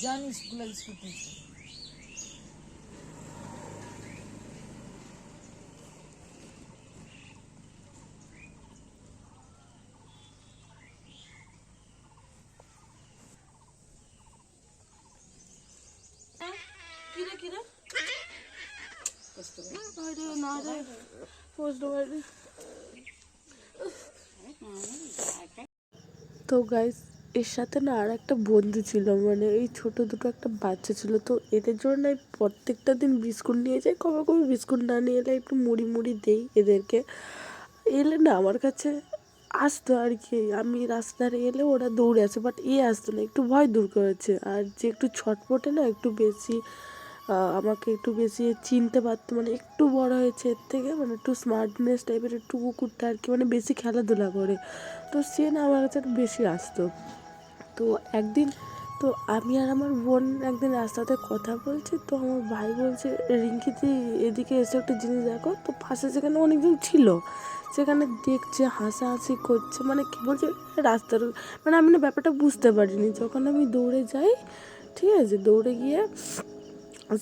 জানি স্কুলে স্কুটি কিরে কিরে আরে না রে বুঝতে পারি। তো গাইস এর সাথে না আর একটা বন্ধু ছিল, মানে এই ছোট দুটো একটা বাচ্চা ছিল। তো এদের জন্য আমি প্রত্যেকটা দিন বিস্কুট নিয়ে যাই, কবে কবে বিস্কুট না নিয়ে এলে একটু মুড়ি মুড়ি দেই এদেরকে। এলে না আমার কাছে আসতো আর কি, আমি রাস্তায় এলে ওরা দৌড়ে আসে, বাট এ আসতো না, একটু ভয় দূর করেছে। আর যে একটু ছটপটে না একটু বেশি, আমাকে একটু বেশি চিনতে পারতো, মানে একটু বড় হয়েছে এর থেকে, মানে একটু স্মার্টনেস টাইপের একটু কুকুরটা আর কি, মানে বেশি খেলাধুলা করে। তো সে না আমার কাছে বেশি আসতো। তো একদিন তো আমি আর আমার বোন একদিন রাস্তাতে কথা বলছি, তো আমার ভাই বলছে রিঙ্কি তুই এদিকে এসে একটা জিনিস দেখো। তো পাশে যেখানে অনেকজন ছিল সেখানে দেখছে, হাসাহাসি করছে, মানে কী বলছে রাস্তার, মানে আমি না ব্যাপারটা বুঝতে পারিনি। যখন আমি দৌড়ে যাই, ঠিক আছে, দৌড়ে গিয়ে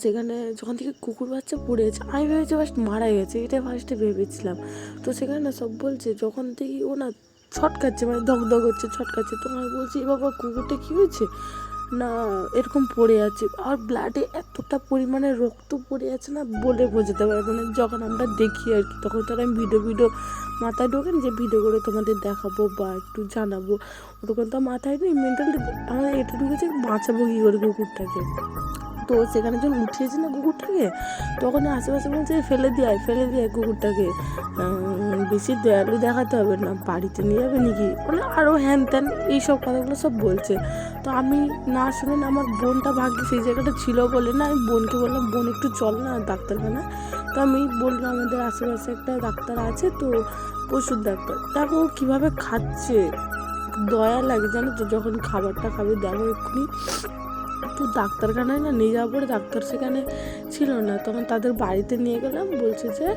সেখানে যখন থেকে কুকুর বাচ্চা পড়েছে আমি ভেবেছি ফার্স্ট মারা গেছে, এটা ফার্স্টে ভেবেছিলাম। তো সেখানে না সব বলছে যখন থেকে ও না ছটকাচ্ছে, মানে দগদগ হচ্ছে, ছটকাচ্ছে। তো আমি বলছি এ বাবা কুকুরটা কী হয়েছে, না এরকম পড়ে আছে, আর ব্লাডে এতটা পরিমাণে রক্ত পড়ে আছে না বলে বোঝাতে পারবো না। যখন আমরা দেখি আর কি, তখন তো আর আমি ভিডিও মাথায় ঢোকেন যে ভিডিও করে তোমাদের দেখাবো বা একটু জানাবো, ওরকম তো মাথায় নেই। মেন্টালি আমার এটা ঢুকেছে বাঁচাবো কী করে কুকুরটাকে। তো সেখানে যখন উঠিয়েছি না কুকুরটাকে, তখন আশেপাশে বলছে ফেলে দিয়ে কুকুরটাকে, বেশি দয়ালু দেখাতে হবে না, বাড়িতে নিয়ে যাবে নাকি, মানে আরও হ্যান ত্যান এইসব কথাগুলো সব বলছে। তো আমি না শুনে না, আমার বোনটা ভাগ্যে সেই জায়গাটা ছিল বলে না, আমি বোনকে বললাম বোন একটু চল না ডাক্তারখানা। তো আমি বললাম আমাদের আশেপাশে একটা ডাক্তার আছে, তো পশুর ডাক্তার, দেখো ও কীভাবে খাচ্ছে, দয়া লাগে জানো তো, যখন খাবারটা খাবে দেখো এক্ষুনি। তো ডাক্তারখানায় না নিয়ে যাওয়ার পরে ডাক্তার সেখানে ছিল না, তখন তাদের বাড়িতে নিয়ে গেলাম, বলছে যে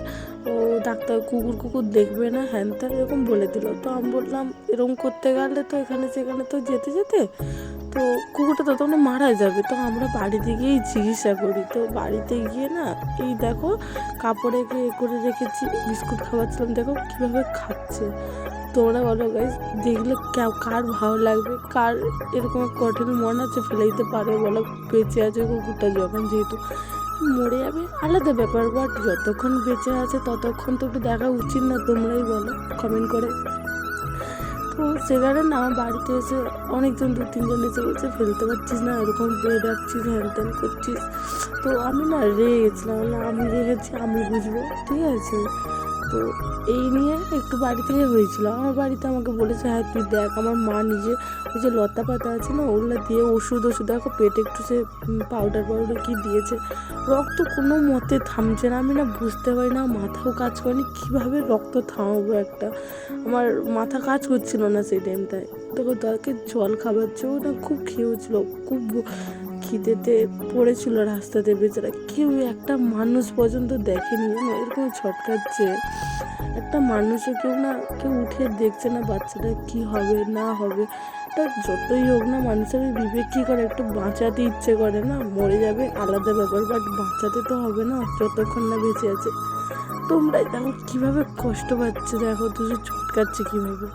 ও ডাক্তার কুকুর দেখবে না, হ্যান ত্যান এরকম বলে দিল। তো আমি বললাম এরকম করতে গেলে তো এখানে সেখানে তো যেতে তো কুকুরটা তো তখন মারা যাবে, তো আমরা বাড়িতে গিয়েই চিকিৎসা করি। তো বাড়িতে গিয়ে না এই দেখো কাপড়ে করে রেখেছি, বিস্কুট খাওয়াচ্ছিলাম, দেখো কীভাবে খাচ্ছে। তোমরা বলো গাইস, দেখলে কার ভালো লাগবে, কার এরকম কঠিন মন আছে ফেলে দিতে পারে বলো। বেঁচে আছে কুকুরটা, যখন যেহেতু মরে যাবে আলাদা ব্যাপার, বাট যতক্ষণ বেঁচে আছে ততক্ষণ তো একটু দেখা উচিত না, তোমরাই বলো কমেন্ট করে। তো সেখানে না আমার বাড়িতে এসে অনেকজন 2-3 জন এসে বলছে ফেলতে পারছিস না, এরকম পেয়ে রাখছিস, হ্যান ত্যান করছিস। তো আমি না রেগে গেছিলাম, না আমি রেগেছি আমি বুঝবো, ঠিক আছে। তো এই নিয়ে একটু বাড়ি থেকে হয়েছিল, আমার বাড়িতে আমাকে বলেছে হ্যাঁ তুই দেখ, আমার মা নিজে ওই যে লতা পাতা আছে না ওগুলো দিয়ে ওষুধ দেখো পেটে একটু সে পাউডার কি দিয়েছে, রক্ত কোনো মতে থামছে না। আমি না বুঝতে পারি না, মাথাও কাজ করেনি, কীভাবে রক্ত থামাবো একটা, আমার মাথা কাজ করছিল না সেই টাইমটায়। তো তাকে জল খাওয়াচ্ছেও না, খুব খেয়েছিল, খুব খিদেতে পড়েছিল রাস্তাতে, বেচারা কেউ একটা মানুষ পর্যন্ত দেখেনি না এরকম ছটকাচ্ছে, একটা মানুষও কেউ উঠে দেখছে না বাচ্চাটা কি হবে না হবে। তা যতই হোক না, মানুষের বিবেক কী করে, একটু বাঁচাতে ইচ্ছে করে না, মরে যাবে আলাদা ব্যাপার, বাট বাঁচাতে তো হবে না যতক্ষণ না বেঁচে আছে। তোমরাই দেখো কীভাবে কষ্ট পাচ্ছে, দেখো তুই ছটকাচ্ছে কীভাবে,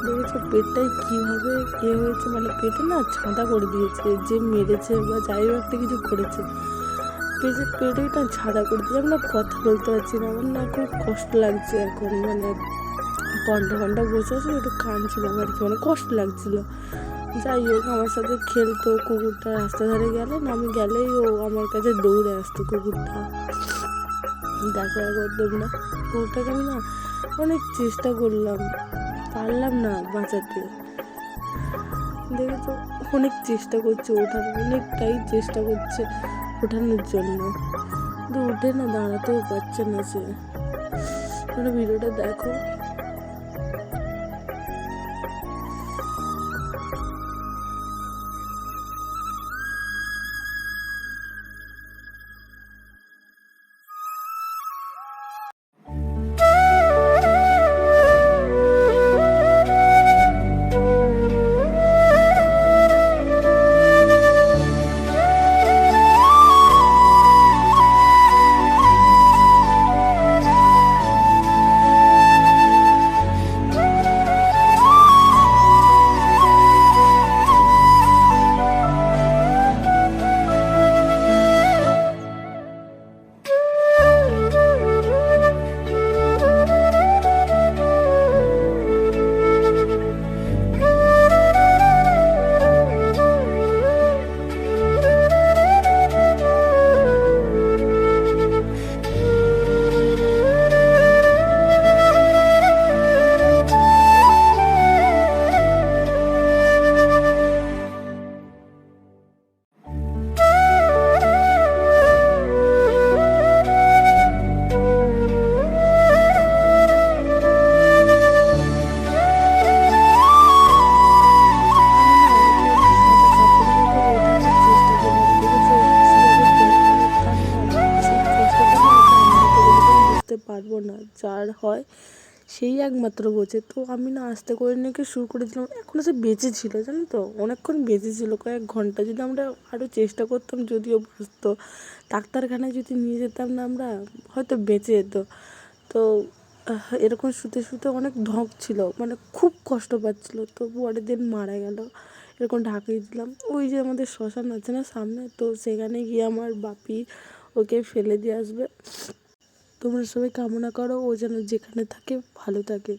দেখেছো পেটটায় কীভাবে হয়েছে, মানে পেটে না ছাঁদা করে দিয়েছে, যে মেরেছে বা যাই হোক একটা কিছু করেছে, পেটেটা ছাড়া করে দিয়ে আমি না কথা বলতে পারছি না, আমার না খুব কষ্ট লাগছে এখন, মানে ঘন্টা বসে আছে একটু কাঁদছিলাম আর কি, মানে কষ্ট লাগছিলো। যাই হোক আমার সাথে খেলতো কুকুরটা, রাস্তা ধারে গেলে না আমি গেলেই ও আমার কাছে দৌড়ে আসতো কুকুরটা। দেখো একবার তোমরা, কুকুরটাকে আমি না অনেক চেষ্টা করলাম, পারলাম না বাঁচাতে, দেখেছো অনেক চেষ্টা করছে ওঠানোর, অনেকটাই চেষ্টা করছে ওঠানোর জন্য, কিন্তু উঠে না দাঁড়াতেও পারছে না সে। তোমরা ভিডিওটা দেখো। বলতে পারবো না, যার হয় সেই একমাত্র বোঝে। তো আমি না আস্তে করে নিয়ে শুরু করে দিলাম। এখনও সে বেঁচে ছিল, জানো তো, অনেকক্ষণ বেঁচে ছিল, কয়েক ঘন্টা। যদি আমরা আরও চেষ্টা করতাম, যদিও বাঁচতো, ডাক্তারখানায় যদি নিয়ে যেতাম না আমরা, হয়তো বেঁচে যেত। তো এরকম শুতে শুতে অনেক ধক ছিল, মানে খুব কষ্ট পাচ্ছিলো। তো পরের দিন মারা গেল, এরকম ঢাকিয়ে দিলাম। ওই যে আমাদের শ্মশান আছে না সামনে, তো সেখানে গিয়ে আমার বাপি ওকে ফেলে দিয়ে আসবে। তোমরা সবাই কামনা করো ও যেন যেখানে থাকে ভালো থাকে।